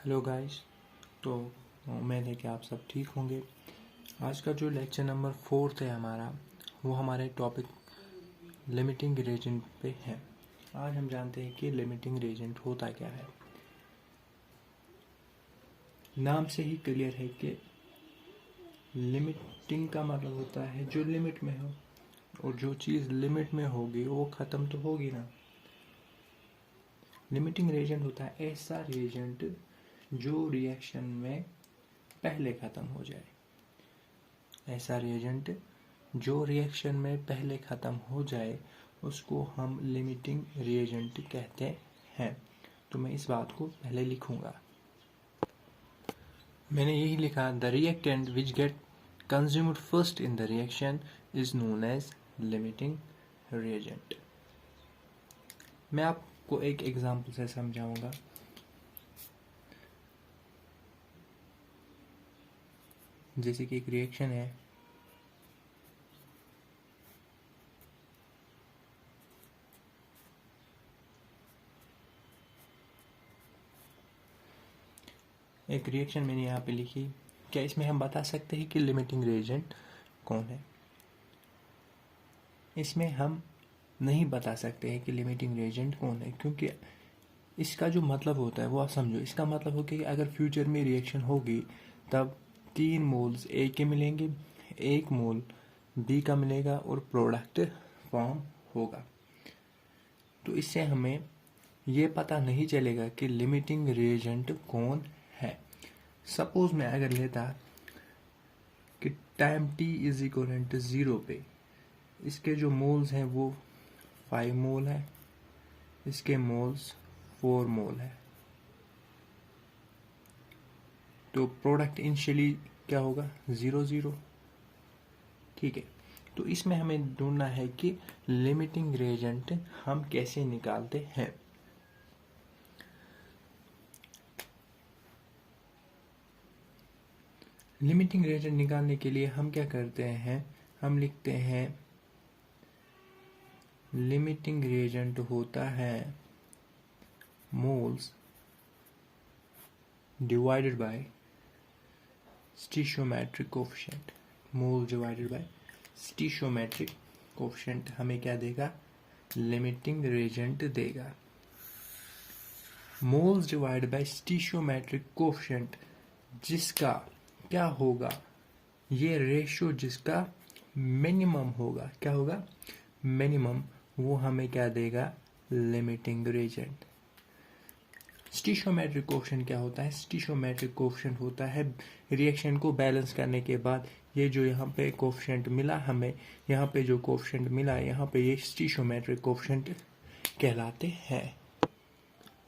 Hello guys. तो उम्मीद है कि आप सब ठीक होंगे। आज का जो लेक्चर नंबर 4 है हमारा, वो हमारे टॉपिक लिमिटिंग रीजन पे है। आज हम जानते हैं कि लिमिटिंग रीजन होता क्या है। नाम से ही क्लियर है कि लिमिटिंग का मतलब होता है जो लिमिट में हो, और जो चीज़ लिमिट में होगी वो ख़त्म तो होगी ना। लिमिटिंग रीजन होता है ऐसा रीजेंट जो रिएक्शन में पहले ख़त्म हो जाए। ऐसा रिएजेंट जो रिएक्शन में पहले ख़त्म हो जाए उसको हम लिमिटिंग रिएजेंट कहते हैं। तो मैं इस बात को पहले लिखूंगा। मैंने यही लिखा, the reactant which get consumed first in the reaction is known as limiting reagent. मैं आपको एक एग्जांपल से समझाऊंगा। जैसे कि एक रिएक्शन है, एक रिएक्शन मैंने यहाँ पे लिखी। क्या इसमें हम बता सकते हैं कि लिमिटिंग रिएजेंट कौन है? इसमें हम नहीं बता सकते हैं कि लिमिटिंग रिएजेंट कौन है, क्योंकि इसका जो मतलब होता है वो आप समझो। इसका मतलब हो कि अगर फ्यूचर में रिएक्शन होगी तब 3 मोल्स ए के मिलेंगे, 1 मोल बी का मिलेगा और प्रोडक्ट फॉर्म होगा। तो इससे हमें ये पता नहीं चलेगा कि लिमिटिंग रिएजेंट कौन है। सपोज मैं अगर लेता कि time t is equal to 0 पे इसके जो मोल्स हैं वो 5 मोल है, इसके मोल्स 4 मोल है, तो प्रोडक्ट इनिशियली क्या होगा 0 0। ठीक है, तो इसमें हमें ढूंढना है कि लिमिटिंग रिएजेंट हम कैसे निकालते हैं। लिमिटिंग रिएजेंट निकालने के लिए हम क्या करते हैं, हम लिखते हैं लिमिटिंग रिएजेंट होता है moles divided by stoichiometric coefficient. Moles divided by stoichiometric coefficient हमें क्या देगा, लिमिटिंग रिएजेंट देगा। Moles divided by stoichiometric coefficient जिसका क्या होगा, ये रेशियो जिसका मिनिमम होगा, क्या होगा मिनिमम, वो हमें क्या देगा, लिमिटिंग रिएजेंट। स्टिशियोमेट्रिक कोफिशिएंट क्या होता है, स्टिशियोमेट्रिक कोफिशिएंट होता है रिएक्शन को बैलेंस करने के बाद ये जो यहाँ पे कोफिशिएंट मिला हमें, यहाँ पे जो कोफिशिएंट मिला यहाँ पे ये स्टिशियोमेट्रिक कोफिशिएंट कहलाते हैं।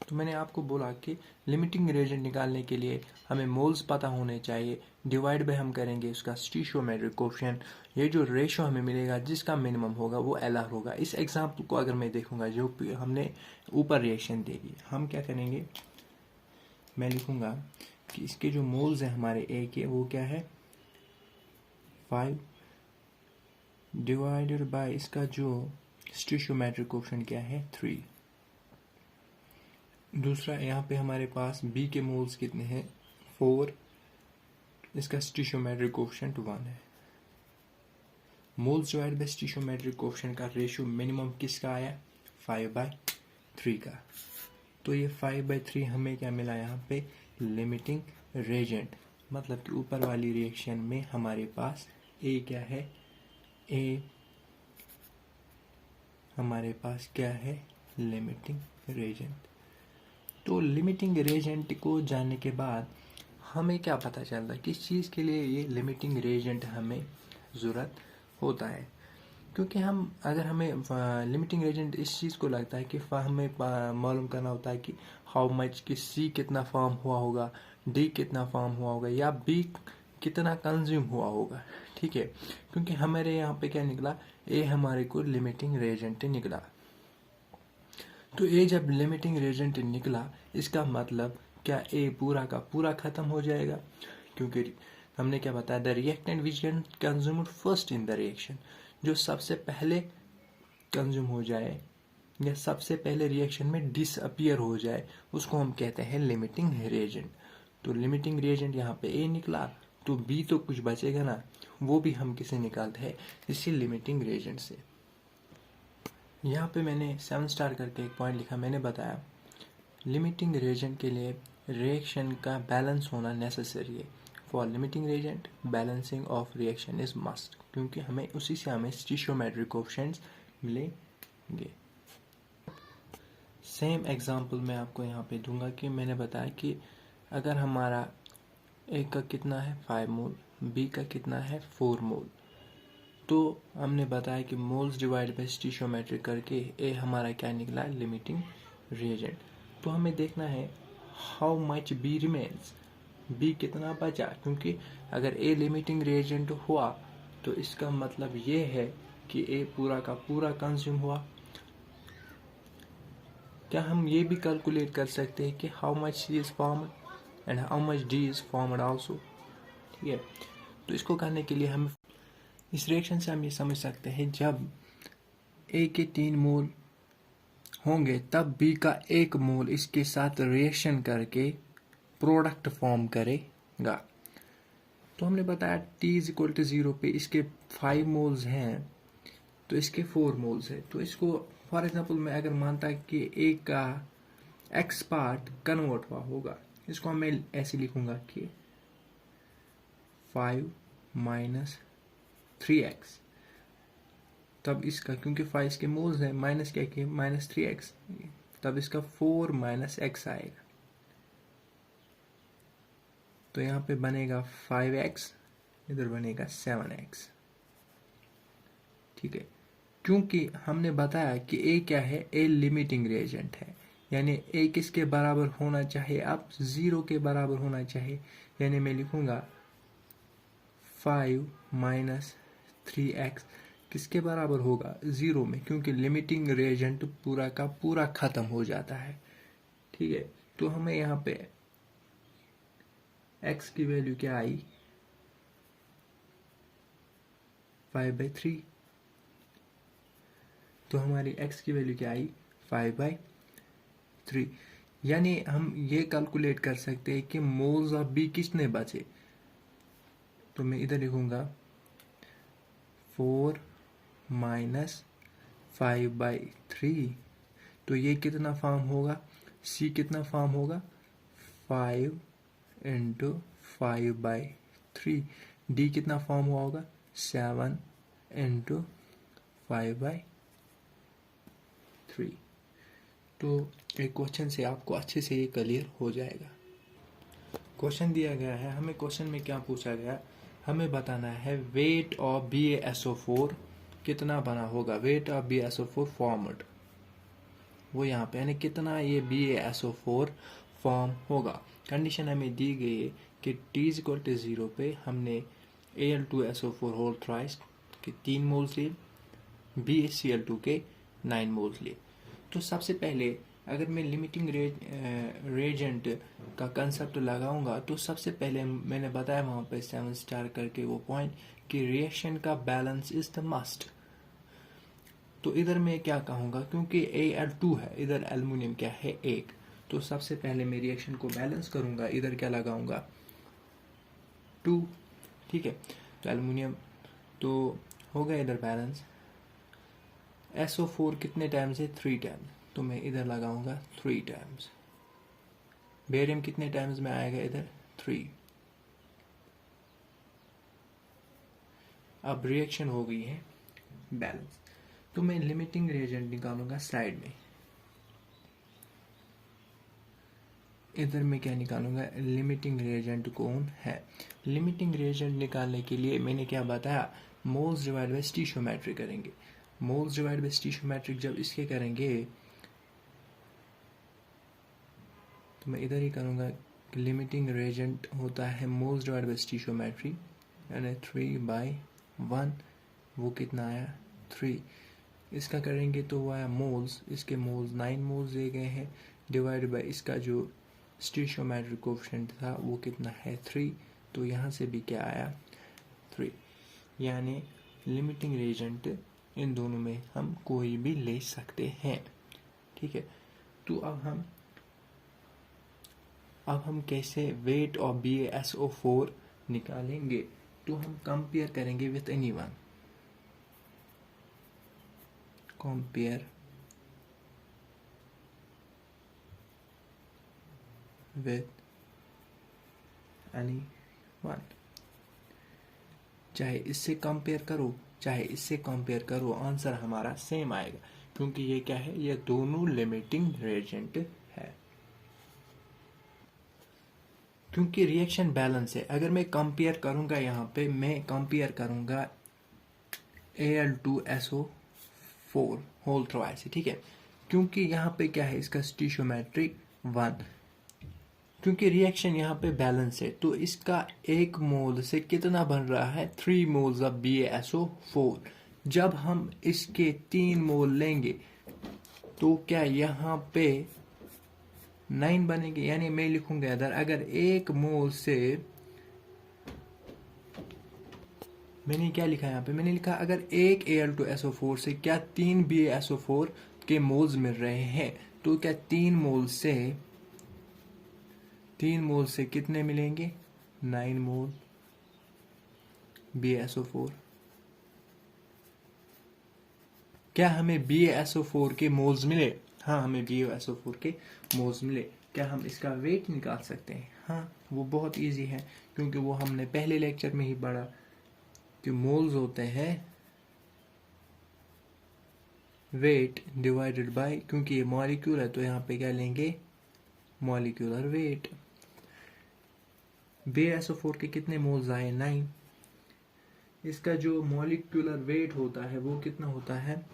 तो मैंने आपको बोला कि लिमिटिंग रिएजेंट निकालने के लिए हमें मोल्स पता होने चाहिए, डिवाइड बाय हम करेंगे उसका स्टिशियोमेट्रिक कोफिशिएंट। ये जो रेशियो हमें मिलेगा जिसका मिनिमम होगा वो LR होगा। इस एग्जांपल को अगर मैं देखूंगा जो हमने ऊपर रिएक्शन देगी, हम क्या करेंगे, मैं लिखूंगा कि इसके जो मोल्स हैं हमारे A के वो क्या है 5 डिवाइडेड बाय इसका जो स्टिशियोमेट्रिक कोफिशिएंट क्या है 3। दूसरा यहाँ पे हमारे पास B के मोल्स कितने हैं 4, इसका स्टिशियोमेट्रिक कोफिशिएंट 1 है। Moles divide by stoichiometric coefficient का रेशियो मिनिमम किसका आया 5/3 का। तो ये 5/3 हमें क्या मिला यहाँ पे, लिमिटिंग रिएजेंट। मतलब कि ऊपर वाली रिएक्शन में हमारे पास A क्या है, A हमारे पास क्या है, लिमिटिंग रिएजेंट। तो लिमिटिंग रिएजेंट को जानने के बाद हमें क्या पता चलता है, किस चीज़ के लिए ये लिमिटिंग रिएजेंट हमें ज़रूरत होता है। क्योंकि हम अगर हमें लिमिटिंग रिएजेंट इस चीज़ को लगता है कि हमें मालूम करना होता है कि हाउ मच कि C कितना फॉर्म हुआ होगा, D कितना फॉर्म हुआ होगा या B कितना कंज्यूम हुआ होगा। ठीक है, क्योंकि हमारे यहाँ पे क्या निकला, A हमारे को लिमिटिंग रिएजेंट निकला। तो A जब लिमिटिंग रिएजेंट निकला इसका मतलब क्या A पूरा का पूरा खत्म हो जाएगा, क्योंकि हमने क्या बताया, the reactant which get consumed first in the reaction, जो सबसे पहले कंज्यूम हो जाए या सबसे पहले रिएक्शन में डिसअपियर हो जाए उसको हम कहते हैं लिमिटिंग रिएजेंट। तो लिमिटिंग रिएजेंट यहाँ पे ए निकला, तो बी तो कुछ बचेगा ना, वो भी हम किसे निकालते हैं, इसी लिमिटिंग रिएजेंट से। यहाँ पे मैंने 7 स्टार करके एक पॉइंट लिखा, मैंने बताया लिमिटिंग रिएजेंट के लिए रिएक्शन का बैलेंस होना नेसेसरी है। For limiting reagent balancing of reaction is must, क्योंकि हमें उसी से हमें स्टिशियोमेट्रिक कोएफिशिएंट्स मिलेंगे। सेम एग्जांपल मैं आपको यहाँ पे दूंगा कि मैंने बताया कि अगर हमारा ए का कितना है 5 मोल, बी का कितना है 4 मोल, तो हमने बताया कि मोल्स डिवाइड बाय स्टिशियोमेट्रिक करके ए हमारा क्या निकला, लिमिटिंग रिएजेंट। तो हमें देखना है how much B remains, B कितना बचा, क्योंकि अगर ए लिमिटिंग रिएजेंट हुआ तो इसका मतलब ये है कि ए पूरा का पूरा कंज्यूम हुआ। क्या हम ये भी कैलकुलेट कर सकते हैं कि how much see is formed and how much D is formed also, ठीक है। तो इसको करने के लिए हम इस रिएक्शन से हम ये समझ सकते हैं जब ए के 3 मोल होंगे तब बी का 1 मोल इसके साथ रिएक्शन करके प्रोडक्ट फॉर्म करेगा। तो हमने बताया T इज इक्वल टू 0 पे इसके 5 मोल्स हैं तो इसके 4 मोल्स है। तो इसको फॉर एग्जांपल मैं अगर मानता कि ए का x पार्ट कन्वर्ट हुआ होगा, इसको मैं ऐसे लिखूंगा कि 5 माइनस 3x, तब इसका क्योंकि 5 इसके मोल्स है माइनस क्या किया माइनस 3x, तब इसका 4 माइनस x आएगा। तो यहाँ पे बनेगा 5x, इधर बनेगा 7x, ठीक है। क्योंकि हमने बताया कि a क्या है, a लिमिटिंग रिएजेंट है, यानी a किसके बराबर होना चाहिए, अब 0 के बराबर होना चाहिए, यानी मैं लिखूंगा 5 माइनस 3x किसके बराबर होगा, 0 में, क्योंकि लिमिटिंग रिएजेंट पूरा का पूरा खत्म हो जाता है, ठीक है। तो हमें यहाँ पे x की वैल्यू क्या आई 5/3, तो हमारी x की वैल्यू क्या आई 5/3, यानी हम ये कैलकुलेट कर सकते हैं कि मोल्स ऑफ बी कितने बचे। तो मैं इधर लिखूंगा 4 माइनस 5/3, तो ये कितना फॉर्म होगा, C कितना फॉर्म होगा 5 इंटू 5/3, D कितना फॉर्म हुआ होगा 7 इंटू 5/3। तो एक क्वेश्चन से आपको अच्छे से ये क्लियर हो जाएगा। क्वेश्चन दिया गया है, हमें क्वेश्चन में क्या पूछा गया, हमें बताना है वेट ऑफ BaSO4 कितना बना होगा, वेट ऑफ BaSO4 फॉर्मड, वो यहाँ पे यानी कितना ये BaSO4 फॉर्म होगा। कंडीशन हमें दी गई है कि T इज इक्वल टू 0 पे हमने Al2SO4 होल थ्राइस के 3 मोल्स लिए, BaCl2 के 9 मोल्स लिए। तो सबसे पहले अगर मैं लिमिटिंग रिएजेंट का कंसेप्ट लगाऊंगा तो सबसे पहले मैंने बताया वहाँ पे 7 स्टार करके वो पॉइंट कि रिएक्शन का बैलेंस इज द मस्ट। तो इधर मैं क्या कहूँगा, क्योंकि Al2 है, इधर एल्युमिनियम क्या है 1, तो सबसे पहले मैं रिएक्शन को बैलेंस करूँगा, इधर क्या लगाऊंगा 2, ठीक है। तो एल्युमिनियम तो हो गया इधर बैलेंस, SO4 कितने टाइम्स है 3 टाइम्स, तो मैं इधर लगाऊंगा 3 टाइम्स। बेरियम कितने टाइम्स में आएगा इधर 3। अब रिएक्शन हो गई है बैलेंस, तो मैं लिमिटिंग रिएजेंट निकालूंगा साइड में, इधर मैं क्या निकालूंगा लिमिटिंग रिएजेंट कौन है। लिमिटिंग रिएजेंट निकालने के लिए मैंने क्या बताया, मोल्स डिवाइड बाय स्टिशियोमेट्रिक करेंगे। मोल्स डिवाइड बाय स्टिशियोमेट्रिक जब इसके करेंगे तो मैं इधर ही करूँगा, लिमिटिंग रिएजेंट होता है मोल्स डिवाइड बाय स्टिशियोमेट्री, यानी 3/1, वो कितना आया 3। इसका करेंगे तो वो आया मोल्स, इसके मोल्स 9 मोल्स दिए गए हैं, डिवाइड बाय इसका जो स्टिशियोमेट्रिक कोएफिशिएंट था वो कितना है 3, तो यहाँ से भी क्या आया 3, यानी लिमिटिंग रिएजेंट इन दोनों में हम कोई भी ले सकते हैं, ठीक है। तो अब हम अब हम कैसे वेट ऑफ BaSO4 निकालेंगे? तो हम कंपेयर करेंगे with any one, compare with any one. चाहे इससे कंपेयर करो चाहे इससे कंपेयर करो, आंसर हमारा सेम आएगा, क्योंकि ये क्या है, ये दोनों लिमिटिंग रिएजेंट है, क्योंकि रिएक्शन बैलेंस है। अगर मैं कंपेयर करूंगा, यहाँ पे मैं कंपेयर करूंगा Al2SO4 होल थ्रो से, ठीक है, क्योंकि यहाँ पे क्या है, इसका स्टीशियोमेट्री 1, क्योंकि रिएक्शन यहाँ पे बैलेंस है, तो इसका 1 मोल से कितना बन रहा है, 3 मोल्स ऑफ BaSO4। जब हम इसके 3 मोल लेंगे तो क्या यहाँ पे 9 बनेंगे, यानी मैं लिखूंगा इधर, अगर 1 मोल से, मैंने क्या लिखा यहाँ पे, मैंने लिखा अगर एक Al2SO4 से क्या 3 BaSO4 के मोल्स मिल रहे हैं, तो क्या 3 मोल से कितने मिलेंगे, 9 मोल BaSO4। क्या हमें BaSO4 के मोल्स मिले? हाँ, हमें BaSO4 के मोल्स मिले। क्या हम इसका वेट निकाल सकते हैं? हाँ, वो बहुत इजी है, क्योंकि वो हमने पहले लेक्चर में ही पढ़ा कि मोल्स होते हैं वेट डिवाइडेड बाय, क्योंकि ये मॉलिक्यूल है तो यहाँ पे क्या लेंगे, मॉलिक्यूलर वेट। BaSO4 के कितने मोल्स आए, 9। इसका जो मॉलिक्यूलर वेट होता है वो कितना होता है,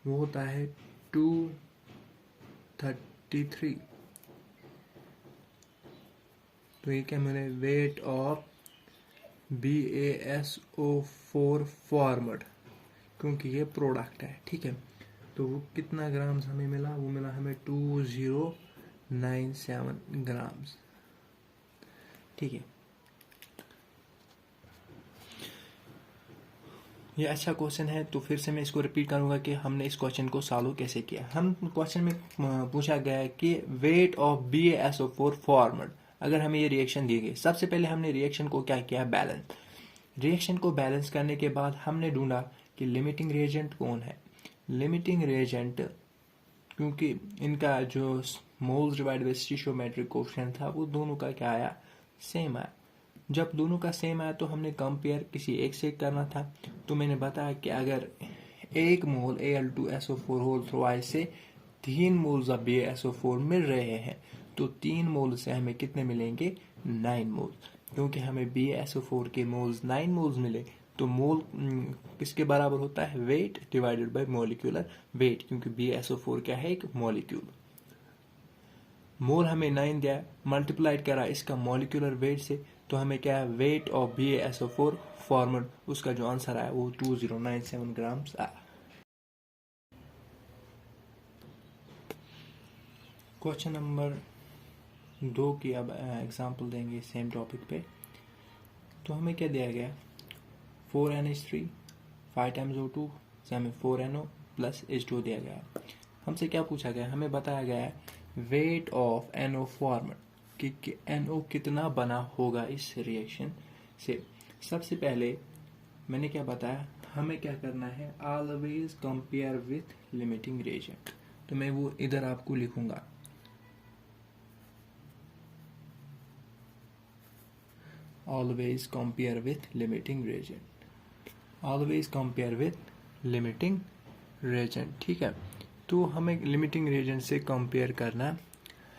वो होता है 233। तो ये क्या मिले, वेट ऑफ BaSO4 फॉर्मड, क्योंकि ये प्रोडक्ट है, ठीक है। तो वो कितना ग्राम्स हमें मिला, वो मिला हमें 2097 ग्राम्स, ठीक है। ये अच्छा क्वेश्चन है, तो फिर से मैं इसको रिपीट करूंगा कि हमने इस क्वेश्चन को सॉल्व कैसे किया। हम क्वेश्चन में पूछा गया है कि वेट ऑफ BaSO4 फॉर्मड, अगर हमें ये रिएक्शन दी गई, सबसे पहले हमने रिएक्शन को क्या किया, बैलेंस। रिएक्शन को बैलेंस करने के बाद हमने ढूंढा कि लिमिटिंग रिएजेंट कौन है। लिमिटिंग रिएजेंट, क्योंकि इनका जो मोल्स डिवाइड बाय स्टीशियोमेट्रिक कोएफिशिएंट था, वो दोनों का क्या आया, सेम आया। जब दोनों का सेम आया तो हमने कंपेयर किसी एक से करना था। तो मैंने बताया कि अगर 1 मोल Al2SO4 होल थ्रो आई से 3 मोल्स ऑफ BaSO4 मिल रहे हैं, तो 3 मोल से हमें कितने मिलेंगे, 9 मोल। क्योंकि हमें BaSO4 के मोल्स 9 मोल्स मिले, तो मोल किसके बराबर होता है, weight divided by molecular weight, क्योंकि BaSO4 क्या है, एक मॉलिक्यूल। मोल हमें 9 दिया, मल्टीप्लाइड करा इसका मॉलिक्यूलर वेट से, तो हमें क्या है, वेट ऑफ BaSO4 फॉर्मड, उसका जो आंसर आया वो 2097 ग्राम्स आया। क्वेश्चन नंबर 2 की अब एग्जांपल देंगे सेम टॉपिक पे। तो हमें क्या दिया गया, 4NH3 5 टाइम्स O2 से हमें 4NO प्लस H2 दिया गया है। हमसे क्या पूछा गया, हमें बताया गया है वेट ऑफ NO फॉर्मड, कि NO कितना बना होगा इस रिएक्शन से। सबसे पहले मैंने क्या बताया, हमें क्या करना है, always compare with limiting reagent. तो मैं वो इधर आपको लिखूंगा, always compare with limiting reagent, always compare with limiting reagent, ठीक है। तो हमें लिमिटिंग रिएजेंट से कंपेयर करना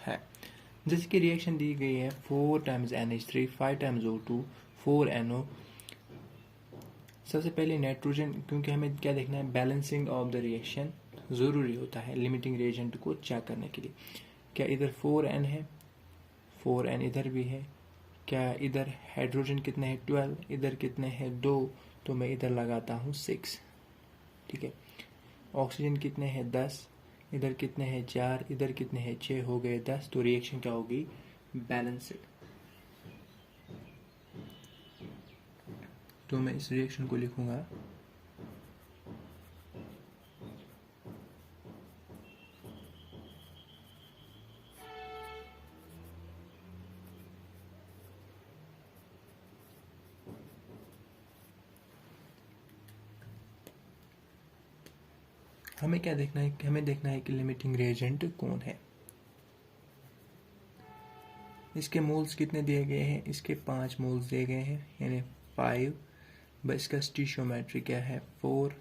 है। जैसे कि रिएक्शन दी गई है 4 times NH3 5 times O2 4NO। सबसे पहले नाइट्रोजन, क्योंकि हमें क्या देखना है, बैलेंसिंग ऑफ द रिएक्शन ज़रूरी होता है लिमिटिंग रिएजेंट को चेक करने के लिए। क्या इधर 4N है, 4N इधर भी है, क्या इधर हाइड्रोजन कितने हैं, 12, इधर कितने हैं, 2, तो मैं इधर लगाता हूँ 6, ठीक है। ऑक्सीजन कितने हैं, 10, इधर कितने हैं, 4, इधर कितने हैं, 6, हो गए 10। तो रिएक्शन क्या होगी, बैलेंस्ड। तो मैं इस रिएक्शन को लिखूंगा हमें क्या देखना है, हमें देखना है कि लिमिटिंग रिएजेंट कौन है। इसके मोल्स कितने दिए गए हैं, इसके 5 मोल्स दिए गए हैं यानी 5, बस इसका स्टीशियोमेट्री क्या है 4,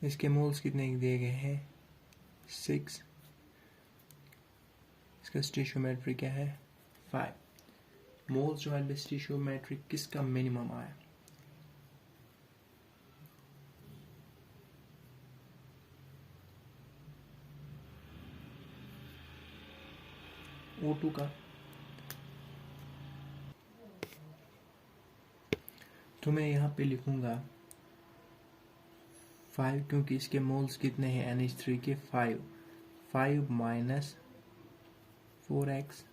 इसके मोल्स कितने दिए गए हैं 6, इसका स्टीशियोमेट्री क्या है 5। मोल्स डिवाइड बाय स्टीशियोमेट्री किसका मिनिमम आया, O2 का। तो मैं यहाँ पे लिखूंगा 5 क्योंकि इसके मोल्स कितने हैं NH3 के 5 माइनस 4x,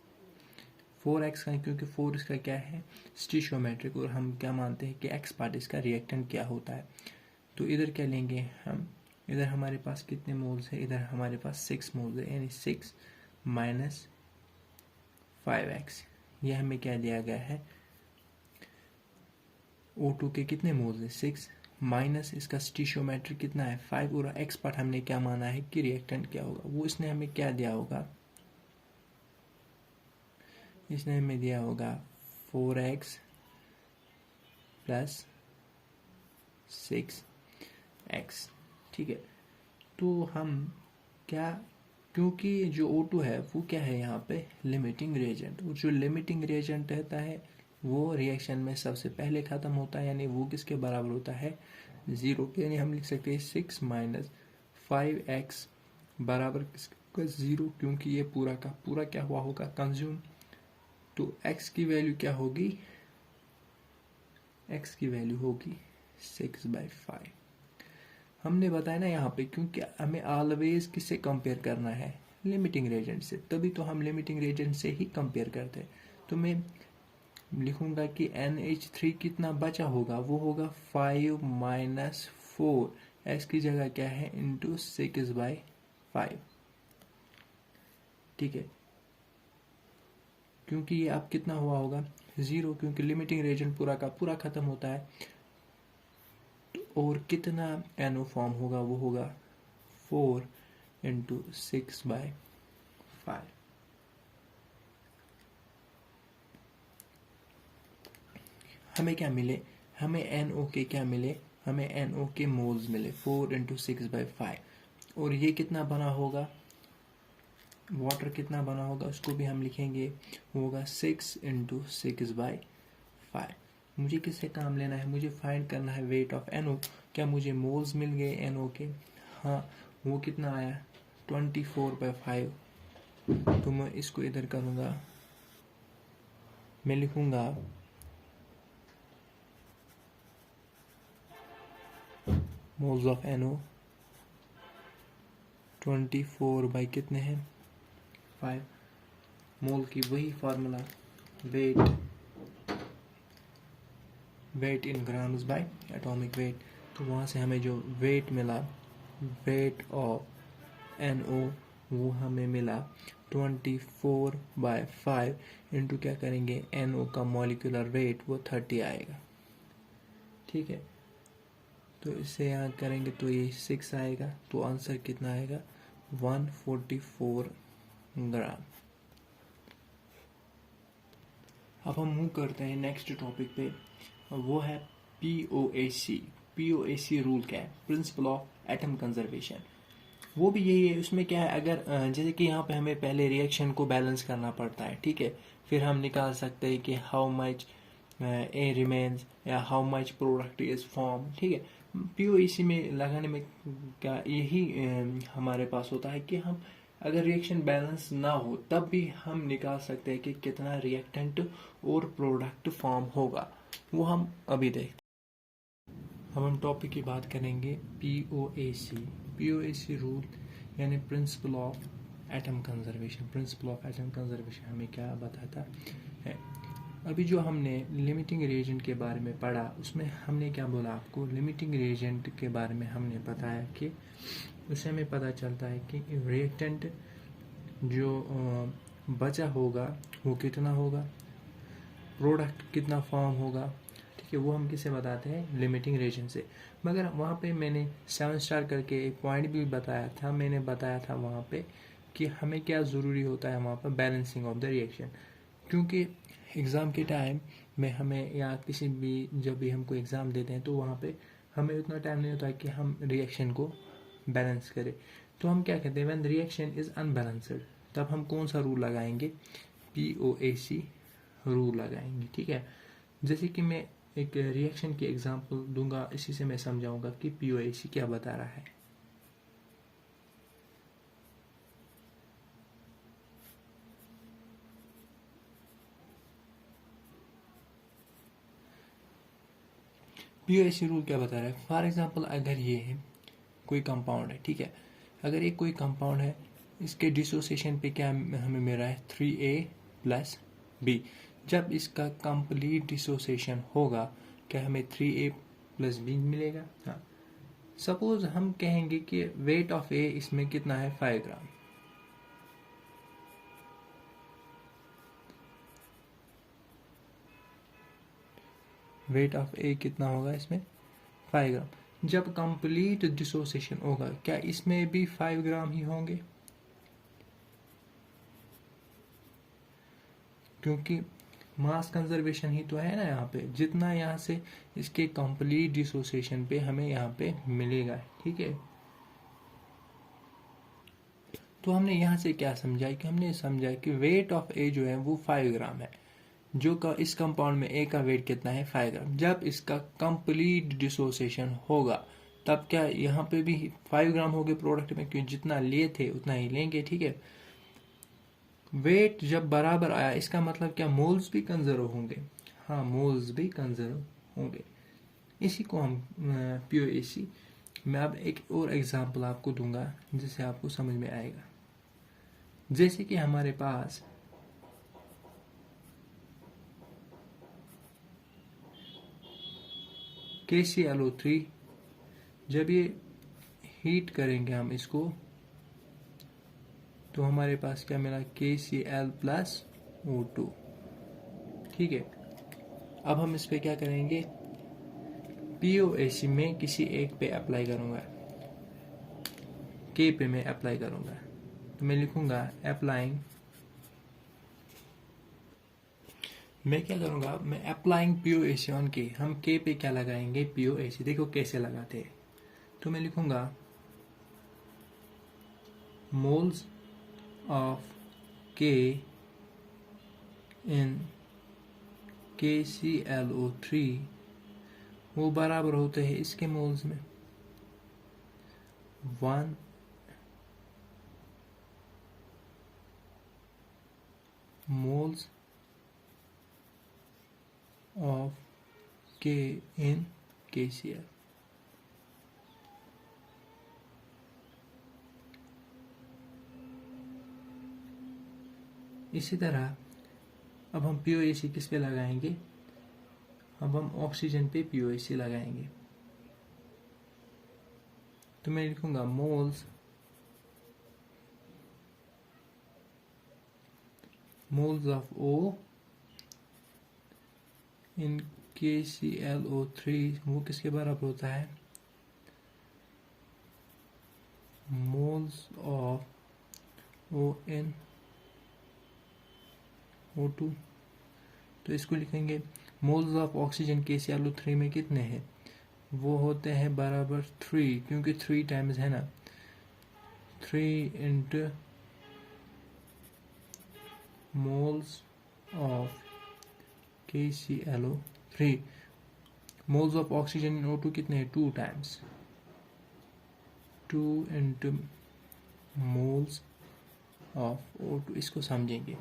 4x का क्योंकि 4 इसका क्या है स्टीशियोमेट्रिक, और हम क्या मानते हैं कि x पार्ट इसका रिएक्टेंट क्या होता है। तो इधर क्या लेंगे हम, इधर हमारे पास कितने मोल्स है, इधर हमारे पास 6 मोल्स है यानी 6 माइनस 5x, ये हमें क्या दिया गया है O2 के कितने मोल्स है 6 माइनस इसका स्टीशियोमेट्रिक कितना है 5, और x पार्ट हमने क्या माना है कि रिएक्टेंट क्या होगा, वो इसने हमें क्या दिया होगा, इसने हमें दिया होगा 4x प्लस 6x। ठीक है, तो हम क्या, क्योंकि जो O2 है वो क्या है यहाँ पे लिमिटिंग रिएजेंट, और जो लिमिटिंग रिएजेंट रहता है वो रिएक्शन में सबसे पहले ख़त्म होता है, यानी वो किसके बराबर होता है 0 के, यानी हम लिख सकते हैं 6 माइनस 5x बराबर किसका 0, क्योंकि ये पूरा का पूरा क्या हुआ होगा कंज्यूम। तो x की वैल्यू क्या होगी, x की वैल्यू होगी 6/5। हमने बताया ना यहाँ पे, क्योंकि हमें ऑलवेज किससे कंपेयर करना है लिमिटिंग रिएजेंट से, तभी तो हम लिमिटिंग रिएजेंट से ही कंपेयर करते हैं। तो मैं लिखूंगा कि NH3 कितना बचा होगा, वो होगा 5 माइनस 4, x की जगह क्या है इंटू 6/5। ठीक है, क्योंकि ये अब कितना हुआ होगा 0, क्योंकि लिमिटिंग रिएजेंट पूरा का पूरा खत्म होता है। और कितना NO फॉर्म होगा, वो होगा 4 इंटू 6/5। हमें क्या मिले, हमें NO के क्या मिले, हमें NO के मोल्स मिले 4 इंटू 6/5, और ये कितना बना होगा, वाटर कितना बना होगा उसको भी हम लिखेंगे, होगा 6 इंटू 6/5। मुझे किससे काम लेना है, मुझे फाइंड करना है वेट ऑफ NO। क्या मुझे मोल्स मिल गए NO के, हाँ वो कितना आया 24/5। तो मैं इसको इधर करूँगा, मैं लिखूँगा मोल्स ऑफ NO 24 बाई कितने हैं 5, मोल की वही formula wait in grams bye atomic weight. तो वहाँ से हमें जो वेट मिला, वेट ऑफ NO, वो हमें मिला 24/5 इंटू क्या करेंगे NO का मॉलिक्यूलर वेट वो 30 आएगा। ठीक है, तो इसे यहाँ करेंगे तो ये 6 आएगा, तो आंसर कितना आएगा 144 ग्राम। अब हम मूव करते हैं नेक्स्ट टॉपिक पे, वो है POAC। POAC रूल क्या है, प्रिंसिपल ऑफ एटम कंजर्वेशन। वो भी यही है, उसमें क्या है, अगर जैसे कि यहाँ पे हमें पहले रिएक्शन को बैलेंस करना पड़ता है, ठीक है, फिर हम निकाल सकते हैं कि हाउ मच ए रिमेन्स या how much product is form. ठीक है, POAC में लगाने में क्या यही हमारे पास होता है कि हम अगर रिएक्शन बैलेंस ना हो तब भी हम निकाल सकते हैं कि कितना रिएक्टेंट और प्रोडक्ट फॉर्म होगा, वो हम अभी देखते हैं। अब हम टॉपिक की बात करेंगे POAC रूल यानी principle of atom conservation. Principle of atom conservation हमें क्या बताता है, अभी जो हमने लिमिटिंग रिएजेंट के बारे में पढ़ा उसमें हमने क्या बोला आपको, लिमिटिंग रिएजेंट के बारे में हमने बताया कि उससे हमें पता चलता है कि रिएक्टेंट जो बचा होगा वो कितना होगा, प्रोडक्ट कितना फॉर्म होगा। ठीक है, वो हम किससे बताते हैं, लिमिटिंग रीजन से। मगर वहाँ पे मैंने 7 स्टार करके एक पॉइंट भी बताया था, मैंने बताया था वहाँ पे कि हमें क्या ज़रूरी होता है वहाँ पर, बैलेंसिंग ऑफ द रिएक्शन। क्योंकि एग्ज़ाम के टाइम में हमें, या किसी भी जब भी हम कोई एग्ज़ाम देते हैं, तो वहाँ पे हमें उतना टाइम नहीं होता कि हम रिएक्शन को बैलेंस करें। तो हम क्या कहते हैं, व्हेन रिएक्शन इज़ अनबैलेंस्ड, तब हम कौन सा रूल लगाएंगे, POAC रूल लगाएंगे। ठीक है, जैसे कि मैं एक रिएक्शन की एग्जांपल दूंगा, इसी से मैं समझाऊंगा कि POAC क्या बता रहा है। POAC रूल क्या बता रहा है, फॉर एग्जांपल अगर ये है कोई कंपाउंड है, ठीक है, अगर ये कोई कंपाउंड है, इसके डिसोसिएशन पे क्या हमें मिल रहा है, 3A+B। जब इसका कंप्लीट डिसोसिएशन होगा, क्या हमें 3A+B मिलेगा। हाँ, सपोज हम कहेंगे कि वेट ऑफ ए इसमें कितना है, 5 ग्राम। वेट ऑफ ए कितना होगा इसमें, 5 ग्राम। जब कंप्लीट डिसोसिएशन होगा, क्या इसमें भी 5 ग्राम ही होंगे, क्योंकि मास कंजर्वेशन ही तो है ना यहाँ पे, जितना यहाँ से इसके कंप्लीट डिसोसिएशन पे हमें यहाँ पे मिलेगा। ठीक है, तो हमने यहाँ से क्या समझा कि हमने समझा कि वेट ऑफ ए जो है वो 5 ग्राम है, जो का इस कंपाउंड में ए का वेट कितना है, 5 ग्राम। जब इसका कंप्लीट डिसोसिएशन होगा, तब क्या यहाँ पे भी 5 ग्राम हो गए प्रोडक्ट में, क्योंकि जितना लिए थे उतना ही लेंगे। ठीक है, वेट जब बराबर आया, इसका मतलब क्या, मोल्स भी कंजर्व होंगे। हाँ, मोल्स भी कंजर्व होंगे। इसी को हम POAC, मैं अब एक और एग्जांपल आपको दूंगा जिससे आपको समझ में आएगा। जैसे कि हमारे पास KClO3, जब ये हीट करेंगे हम इसको, तो हमारे पास क्या मिला, KCl+O2। ठीक है, अब हम इस पे क्या करेंगे, POAC में किसी एक पे अप्लाई करूंगा, K पे मैं अप्लाई करूंगा, तो मैं लिखूंगा अप्लाइंग, मैं क्या करूंगा, मैं अप्लाइंग POAC ऑन K। हम K पे क्या लगाएंगे, POAC। देखो कैसे लगाते हैं, तो मैं लिखूंगा moles of K in KClO3 वो बराबर होते हैं इसके मोल्स में 1 moles of K in KCl। इसी तरह अब हम POAC किस पे लगाएंगे, अब हम ऑक्सीजन पे POAC लगाएंगे, तो मैं लिखूंगा moles of O in KClO3 वो किसके बराबर होता है, moles of O in O2। तो इसको लिखेंगे मोल्स ऑफ ऑक्सीजन KClO3 में कितने हैं, वो होते हैं बराबर 3, क्योंकि 3 टाइम्स है ना, 3 into moles of KClO3। Moles of oxygen in O2 कितने हैं, 2 times, 2 into moles of O2। इसको समझेंगे,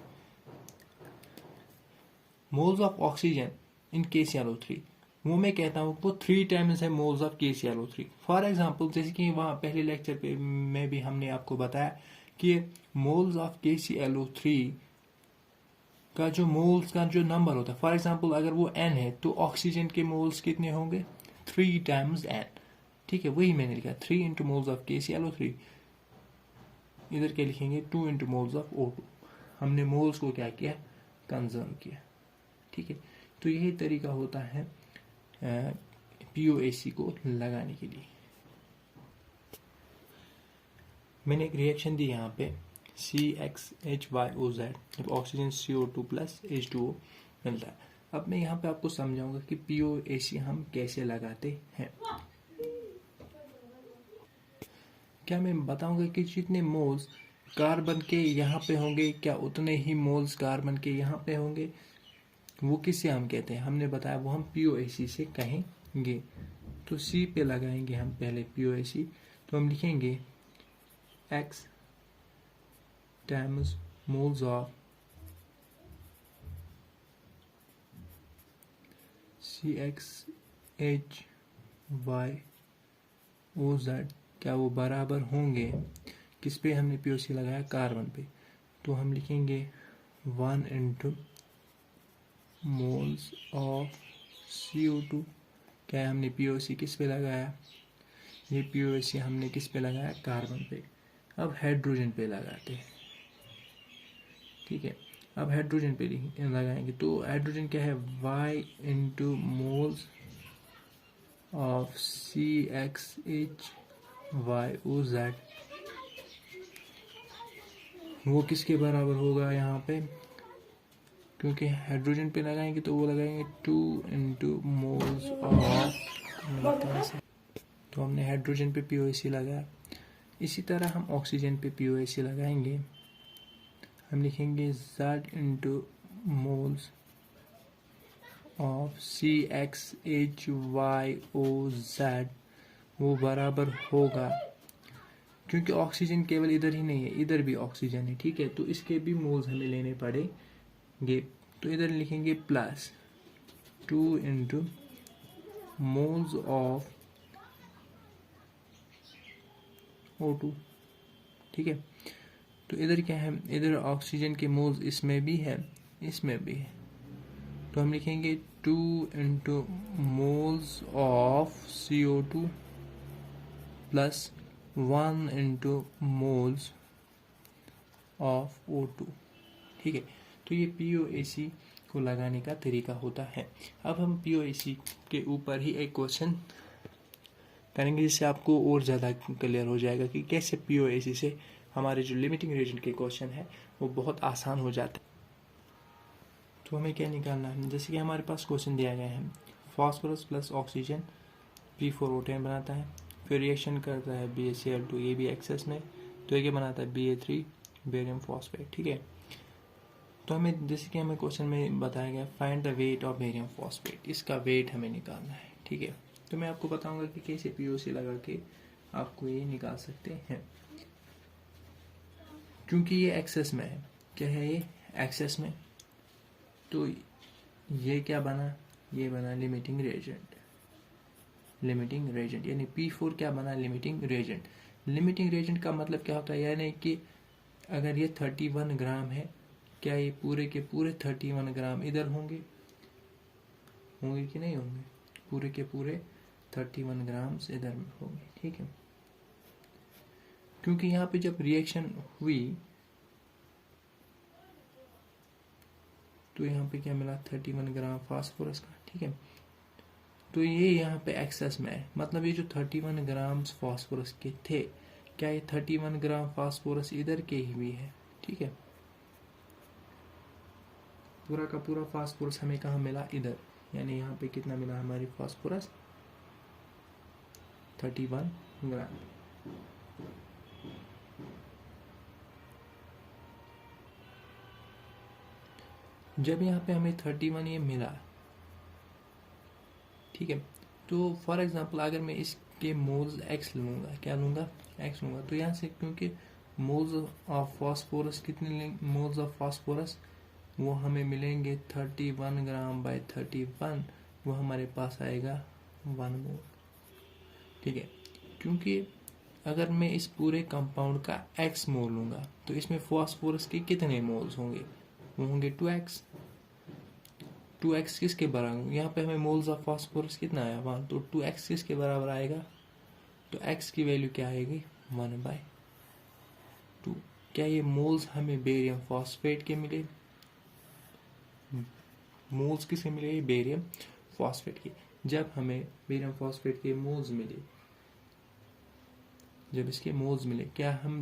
moles of oxygen in KClO3, वो मैं कहता हूँ वो 3 टाइम्स है moles of KClO3। For example, जैसे कि वहाँ पहले लेक्चर पे में भी हमने आपको बताया कि मोल्स ऑफ KClO3 का जो मोल्स का जो नंबर होता है, फॉर एग्जांपल अगर वो n है, तो ऑक्सीजन के मोल्स कितने होंगे, 3 टाइम्स n। ठीक है, वही मैंने लिखा, 3 इंटू मोल्स ऑफ KClO3। इधर क्या लिखेंगे, 2 इंटू मोल्स ऑफ O2। हमने मोल्स को क्या किया, कंजर्व किया। ठीक है, तो यही तरीका होता है POAC को लगाने के लिए। मैंने एक रिएक्शन दी यहाँ पे CXHYOZ, जब ऑक्सीजन CO2 प्लस H2O मिलता है। अब मैं यहाँ पे आपको समझाऊंगा कि POAC हम कैसे लगाते हैं। क्या मैं बताऊंगा कि जितने मोल्स कार्बन के यहाँ पे होंगे, क्या उतने ही मोल्स कार्बन के यहाँ पे होंगे? वो किससे हम कहते हैं? हमने बताया वो हम POAC से कहेंगे। तो C पे लगाएंगे हम पहले POAC, तो हम लिखेंगे X times moles of CXHYOZ, क्या वो बराबर होंगे? किस पे हमने POC लगाया? कार्बन पे। तो हम लिखेंगे 1 into moles of CO2। क्या है? हमने POC किस पे लगाया? ये POC हमने किस पे लगाया? कार्बन पे। अब हाइड्रोजन पे लगाते हैं, ठीक है। अब हाइड्रोजन पे लगाएंगे, तो हाइड्रोजन क्या है? Y into moles of CXHYOZ, वो किसके बराबर होगा यहाँ पे? क्योंकि हाइड्रोजन पे लगाएंगे तो वो लगाएंगे 2 into moles ऑफ, तो हमने हाइड्रोजन पे POAC लगाया। इसी तरह हम ऑक्सीजन पे POAC लगाएंगे। हम लिखेंगे Z into moles of CXHYOZ, वो बराबर होगा, क्योंकि ऑक्सीजन केवल इधर ही नहीं है, इधर भी ऑक्सीजन है, ठीक है। तो इसके भी मोल्स हमें लेने पड़ेंगे। तो इधर लिखेंगे plus 2 into moles of O2, ठीक है। तो इधर क्या है? इधर ऑक्सीजन के मोल्स इसमें भी है, इसमें भी है। तो हम लिखेंगे 2 into moles of CO2 plus 1 into moles of O2, ठीक है। तो ये POAC को लगाने का तरीका होता है। अब हम POAC के ऊपर ही एक क्वेश्चन करेंगे, जिससे आपको और ज़्यादा क्लियर हो जाएगा कि कैसे POAC से हमारे जो लिमिटिंग रीजन के क्वेश्चन है वो बहुत आसान हो जाते हैं। तो हमें क्या निकालना है? जैसे कि हमारे पास क्वेश्चन दिया गया है, फास्फोरस प्लस ऑक्सीजन P4O10 बनाता है, फिर रिएक्शन करता है BaCl2, ये भी एक्सेस में, तो ये बनाता है Ba3 बेरियम फॉस्फेट, ठीक है। तो हमें जैसे कि हमें क्वेश्चन में बताया गया find the weight of barium phosphate, इसका वेट हमें निकालना है, ठीक है। तो मैं आपको बताऊंगा कि कैसे POC लगा के आपको ये निकाल सकते हैं। क्योंकि ये एक्सेस में है, क्या है ये? एक्सेस में। तो ये क्या बना? ये बना लिमिटिंग रिएजेंट। लिमिटिंग रिएजेंट यानी P4 क्या बना? Limiting reagent. लिमिटिंग रिएजेंट का मतलब क्या होता है? यानी कि अगर ये 31 ग्राम है, क्या ये पूरे के पूरे 31 ग्राम इधर होंगे? होंगे कि नहीं होंगे? पूरे के पूरे 31 ग्राम इधर होंगे, ठीक है। क्योंकि यहाँ पे जब रिएक्शन हुई तो यहाँ पे क्या मिला? 31 ग्राम फास्फोरस का, ठीक है। तो ये यहाँ पे एक्सेस में है, मतलब ये जो 31 ग्राम फास्फोरस के थे, क्या ये 31 ग्राम फास्फोरस इधर के ही भी है, ठीक है। पूरा का पूरा फास्फोरस हमें कहाँ मिला? इधर। यानी यहाँ पे कितना मिला हमारी फास्फोरस? 31 ग्राम। जब यहाँ पे हमें 31 ये मिला, ठीक है, तो फॉर एग्जांपल अगर मैं इसके मोल्स x लूँगा, क्या लूँगा? x लूँगा, तो यहाँ से क्योंकि मोल्स ऑफ फास्फोरस कितने मोल्स ऑफ फास्फोरस वो हमें मिलेंगे 31 ग्राम बाय 31, वो हमारे पास आएगा 1 मोल, ठीक है। क्योंकि अगर मैं इस पूरे कंपाउंड का x मोल लूँगा तो इसमें फास्फोरस के कितने मोल्स होंगे? वो होंगे 2x। 2x किसके बराबर? यहाँ पे हमें मोल्स ऑफ फास्फोरस कितना आया? 1, तो 2x किसके बराबर आएगा? तो x की वैल्यू क्या आएगी? 1/2। क्या ये मोल्स हमें बेरियम फॉस्फेट के मिले? मोल्स किसके मिले? बेरियम फॉस्फेट के। जब हमें बेरियम फॉस्फेट के मोल्स मिले, जब इसके मोल्स मिले, क्या हम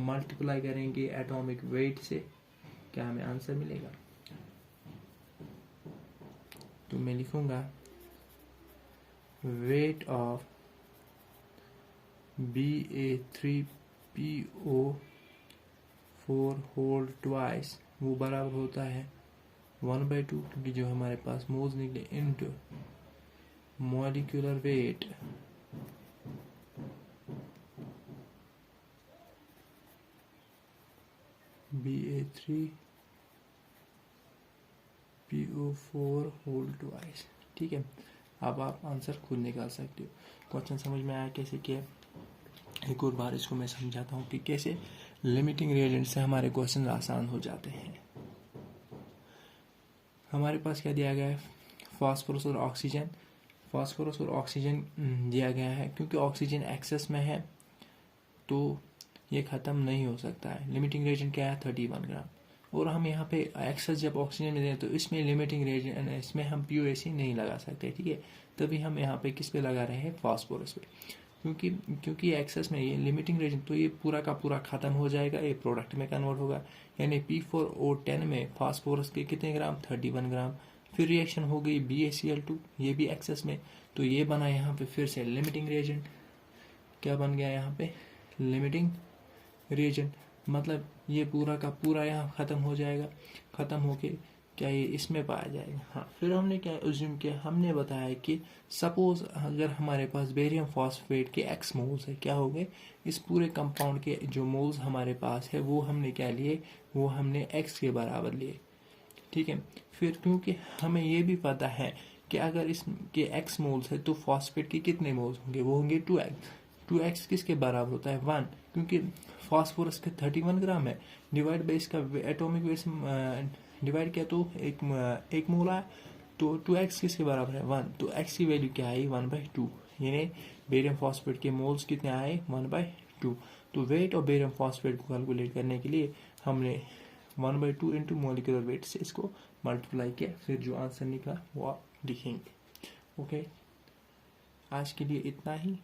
मल्टीप्लाई करेंगे एटॉमिक वेट से, क्या हमें आंसर मिलेगा? तो मैं लिखूंगा weight of Ba3PO4 whole twice वो बराबर होता है 1/2, क्योंकि जो हमारे पास मोल्स निकले, into molecular weight Ba3PO4 whole twice. ठीक है, अब आप आंसर खुद निकाल सकते हो। क्वेश्चन समझ में आया कैसे किया? एक और बार इसको मैं समझाता हूँ कि कैसे लिमिटिंग रिएजेंट से हमारे क्वेश्चन आसान हो जाते हैं। हमारे पास क्या दिया गया है? फास्फोरस और ऑक्सीजन। फास्फोरस और ऑक्सीजन दिया गया है, क्योंकि ऑक्सीजन एक्सेस में है तो ये ख़त्म नहीं हो सकता है। लिमिटिंग रिएजेंट क्या है? 31 ग्राम। और हम यहाँ पे एक्सेस जब ऑक्सीजन में दें तो इसमें लिमिटिंग रिएजेंट, इसमें हम POAC नहीं लगा सकते। ठीक है, तभी हम यहाँ पे किस पे लगा रहे हैं? फास्फोरस पे, क्योंकि एक्सेस में ये लिमिटिंग रिएजेंट, तो ये पूरा का पूरा खत्म हो जाएगा, ये प्रोडक्ट में कन्वर्ट होगा। यानी P4O10 में फास्फोरस के कितने ग्राम? 31 ग्राम। फिर रिएक्शन हो गई BaCl2, ये भी एक्सेस में, तो ये बना यहाँ पे फिर से लिमिटिंग रिएजेंट। क्या बन गया यहाँ पे? Limiting reagent. मतलब ये पूरा का पूरा यहाँ खत्म हो जाएगा। खत्म होके क्या ये इसमें पाया जाएगा? हाँ। फिर हमने क्या अज्यूम किया? हमने बताया कि सपोज अगर हमारे पास बेरियम फॉस्फेट के X मोल्स है, क्या हो गए? इस पूरे कंपाउंड के जो मोल्स हमारे पास है वो हमने क्या लिए? वो हमने X के बराबर लिए। ठीक है, फिर क्योंकि हमें ये भी पता है कि अगर इसके X मोल्स है तो फॉस्फेट के कितने मोल्स होंगे? वो होंगे 2X। 2X किसके बराबर होता है? 1, क्योंकि फॉस्फोरस के 31 ग्राम है, डिवाइड बाई इसका एटॉमिक वेट डिवाइड किया तो एक मोल आया, तो 2X किसके बराबर है? 1। तो X की वैल्यू क्या आई? 1/2। यानी बेरियम फॉस्फेट के मोल्स कितने आए? 1/2। तो वेट ऑफ बेरियम फॉस्फेट को कैलकुलेट करने के लिए हमने 1/2 इंटू मॉलिक्यूलर वेट से इसको मल्टीप्लाई किया, फिर जो आंसर निकला वो आप लिखेंगे। ओके, आज के लिए इतना ही।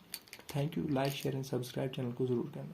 Thank you. Like, share and subscribe channel को ज़रूर करना।